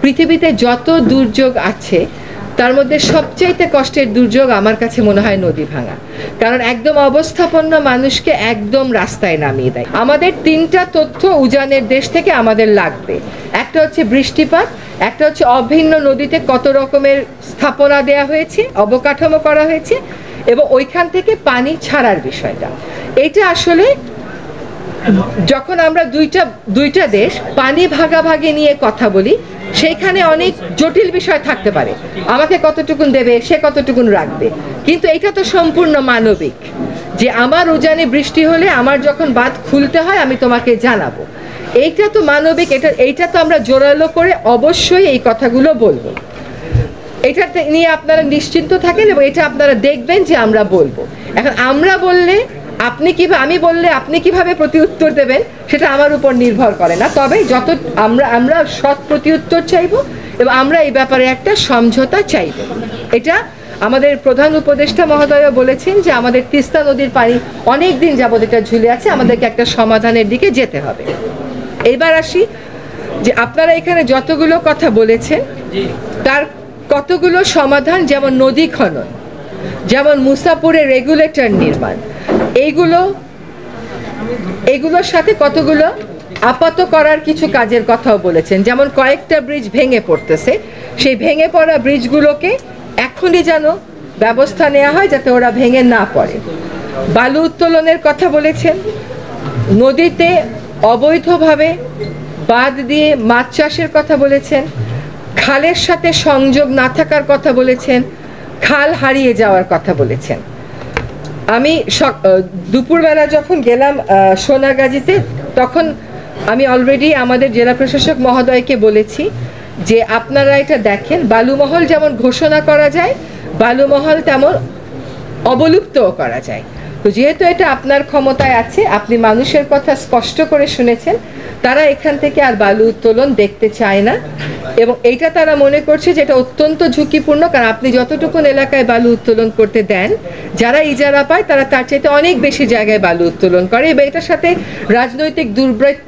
পৃথিবীতে যত দুর্যোগ আছে তার মধ্যে সবচাইতে কষ্টের দুর্যোগ আমার কাছে মনে হয় নদী ভাঙা। কারণ একদম অবস্থাপন্ন মানুষকে একদম রাস্তায় নামিয়ে দেয়। আমাদের তিনটা তথ্য উজানের দেশ থেকে আমাদের লাগবে। একটা হচ্ছে বৃষ্টিপাত, একটা হচ্ছে অভিন্ন নদীতে কত রকমের স্থাপনা দেয়া হয়েছে, অবকাঠামো করা হয়েছে, এবং ওইখান থেকে পানি ছাড়ার বিষয়টা। এইটা আসলে যখন আমরা দুইটা দেশ পানি ভাগাভাগি নিয়ে কথা বলি, সেইখানে অনেক জটিল বিষয় থাকতে পারে। আমাকে কতটুকুন দেবে, সে কতটুকুন রাখবে, কিন্তু এটা তো সম্পূর্ণ মানবিক, যে আমার উজানে বৃষ্টি হলে আমার যখন বাঁধ খুলতে হয় আমি তোমাকে জানাবো। এইটা তো মানবিক, এইটা তো আমরা জোরালো করে অবশ্যই এই কথাগুলো বলবো। এটা নিয়ে আপনারা নিশ্চিন্ত থাকেন এবং এটা আপনারা দেখবেন যে আমরা বলবো। এখন আমরা বললে আমি বললে আপনি কিভাবে প্রতি উত্তর দেবেন সেটা আমার উপর নির্ভর করে না। তবে যত আমরা সৎ প্রতি উত্তর চাইব এবং আমরা এই ব্যাপারে একটা সমঝোতা চাইব। এটা আমাদের প্রধান উপদেষ্টা মহোদয় বলেছেন যে আমাদের তিস্তা নদীর পানি অনেক দিন যাবত এটা ঝুলে আছে, আমাদেরকে একটা সমাধানের দিকে যেতে হবে। এবার আসি যে আপনারা এখানে যতগুলো কথা বলেছেন তার কতগুলো সমাধান, যেমন নদী খনন, যেমন মুসাপুরে রেগুলেটর নির্মাণ, এইগুলোর সাথে কতগুলো আপাত করার কিছু কাজের কথাও বলেছেন। যেমন কয়েকটা ব্রিজ ভেঙে পড়তেছে, সেই ভেঙে পড়া ব্রিজগুলোকে এখনই যেন ব্যবস্থা নেওয়া হয় যাতে ওরা ভেঙে না পড়ে। বালু উত্তোলনের কথা বলেছেন, নদীতে অবৈধভাবে বাঁধ দিয়ে মাছ চাষের কথা বলেছেন, খালের সাথে সংযোগ না থাকার কথা বলেছেন, খাল হারিয়ে যাওয়ার কথা বলেছেন। আমি দুপুরবেলা যখন গেলাম সোনাগাজীতে, তখন আমি অলরেডি আমাদের জেলা প্রশাসক মহোদয়কে বলেছি যে আপনারা এটা দেখেন, বালুমহল যেমন ঘোষণা করা যায়, বালুমহল তেমন অবলুপ্তও করা যায়। তো যেহেতু এটা আপনার ক্ষমতায় আছে, আপনি মানুষের কথা স্পষ্ট করে শুনেছেন, তারা এখান থেকে আর বালু উত্তোলন দেখতে চায় না এবং এইটা তারা মনে করছে যে এটা অত্যন্ত ঝুঁকিপূর্ণ। কারণ আপনি যতটুকুন এলাকায় বালু উত্তোলন করতে দেন, যারা ইজারা পায় তারা তার চাইতে অনেক বেশি জায়গায় বালু উত্তোলন করে এবং এটার সাথে রাজনৈতিক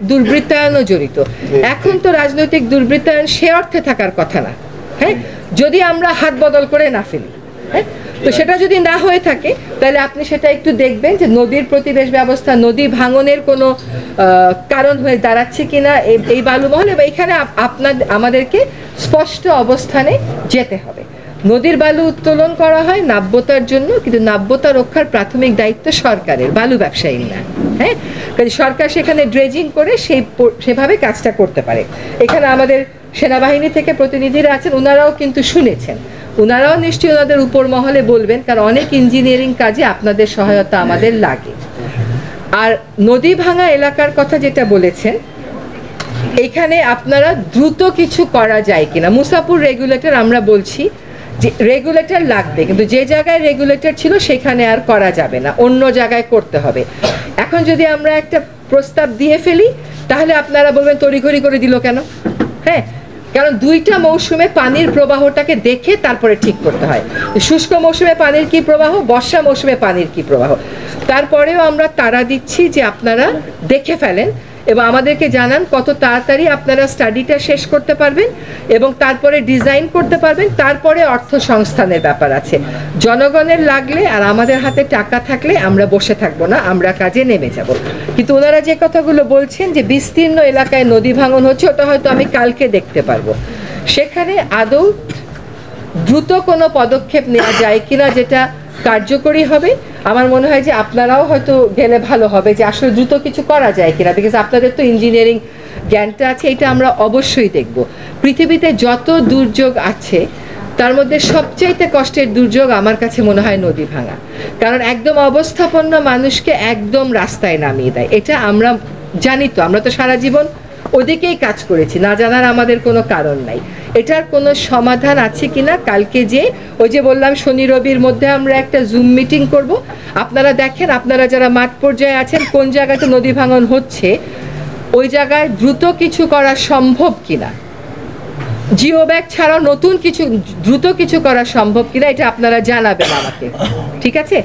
দুর্বৃত্তায়নও জড়িত। এখন তো রাজনৈতিক দুর্বৃত্তায়ন সে অর্থে থাকার কথা না, হ্যাঁ, যদি আমরা হাত বদল করে না ফেলি। হ্যাঁ, তো সেটা যদি না হয়ে থাকে তাহলে আপনি সেটা একটু দেখবেন যে নদীর প্রতিবেশ ব্যবস্থা নদী ভাঙনের কোনো কারণ হয়ে দাঁড়াচ্ছে কিনা এই বালুমহল, এবং এখানে আমাদেরকে স্পষ্ট অবস্থানে যেতে হবে। নদীর বালু উত্তোলন করা হয় নাব্যতার জন্য, কিন্তু নাব্যতা রক্ষার প্রাথমিক দায়িত্ব সরকারের, বালু ব্যবসায়ীর না। হ্যাঁ, কাজে সরকার সেখানে ড্রেজিং করে সেভাবে কাজটা করতে পারে। এখানে আমাদের সেনাবাহিনী থেকে প্রতিনিধিরা আছেন, ওনারাও কিন্তু শুনেছেন, ওনারাও নিশ্চয়ই ওনাদের উপর মহলে বলবেন, কারণ অনেক ইঞ্জিনিয়ারিং কাজে আপনাদের সহায়তা আমাদের লাগে। আর নদী ভাঙা এলাকার কথা যেটা বলেছেন, এখানে আপনারা দ্রুত কিছু করা যায় কিনা। মুসাপুর রেগুলেটর আমরা বলছি যে রেগুলেটর লাগবে, কিন্তু যে জায়গায় রেগুলেটর ছিল সেখানে আর করা যাবে না, অন্য জায়গায় করতে হবে। এখন যদি আমরা একটা প্রস্তাব দিয়ে ফেলি তাহলে আপনারা বলবেন তড়িঘড়ি করে দিল কেন। হ্যাঁ, কারণ দুইটা মৌসুমে পানির প্রবাহটাকে দেখে তারপরে ঠিক করতে হয়। শুষ্ক মৌসুমে পানির কি প্রবাহ, বর্ষা মৌসুমে পানির কি প্রবাহ। তারপরেও আমরা তাড়া দিচ্ছি যে আপনারা দেখে ফেলেন এবং আমাদেরকে জানান কত তাড়াতাড়ি আপনারা স্টাডিটা শেষ করতে পারবেন এবং তারপরে ডিজাইন করতে পারবেন। তারপরে অর্থ সংস্থানের ব্যাপার আছে। জনগণের লাগলে আর আমাদের হাতে টাকা থাকলে আমরা বসে থাকবো না, আমরা কাজে নেমে যাব। কিন্তু ওনারা যে কথাগুলো বলছেন যে বিস্তীর্ণ এলাকায় নদী ভাঙন হচ্ছে, ওটা হয়তো আমি কালকে দেখতে পারবো। সেখানে আদৌ দ্রুত কোনো পদক্ষেপ নেওয়া যায় কিনা যেটা কার্যকরী হবে, আমার মনে হয় যে আপনারাও হয়তো গেলে ভালো হবে যে আসলে দ্রুত কিছু করা যায় কিনা, বিকজ আপনাদের তো ইঞ্জিনিয়ারিং জ্ঞানটা আছে। এটা আমরা অবশ্যই দেখব। পৃথিবীতে যত দুর্যোগ আছে তার মধ্যে সবচাইতে কষ্টের দুর্যোগ আমার কাছে মনে হয় নদী ভাঙা। কারণ একদম অবস্থাপন্ন মানুষকে একদম রাস্তায় নামিয়ে দেয়। এটা আমরা জানি, তো আমরা তো সারা জীবন ওদিকেই কাজ করেছি, না জানার আমাদের কোনো কারণ নাই। এটার কোনো সমাধান আছে কিনা কালকে যে ওই যে বললাম শনি রবির মধ্যে আমরা একটা জুম মিটিং করব। আপনারা দেখেন, আপনারা যারা মাঠ পর্যায়ে আছেন কোন জায়গাতে নদী ভাঙন হচ্ছে, ওই জায়গায় দ্রুত কিছু করা সম্ভব কিনা, জিও ব্যাগ ছাড়াও নতুন কিছু দ্রুত কিছু করা সম্ভব কিনা, এটা আপনারা জানাবেন আমাকে, ঠিক আছে?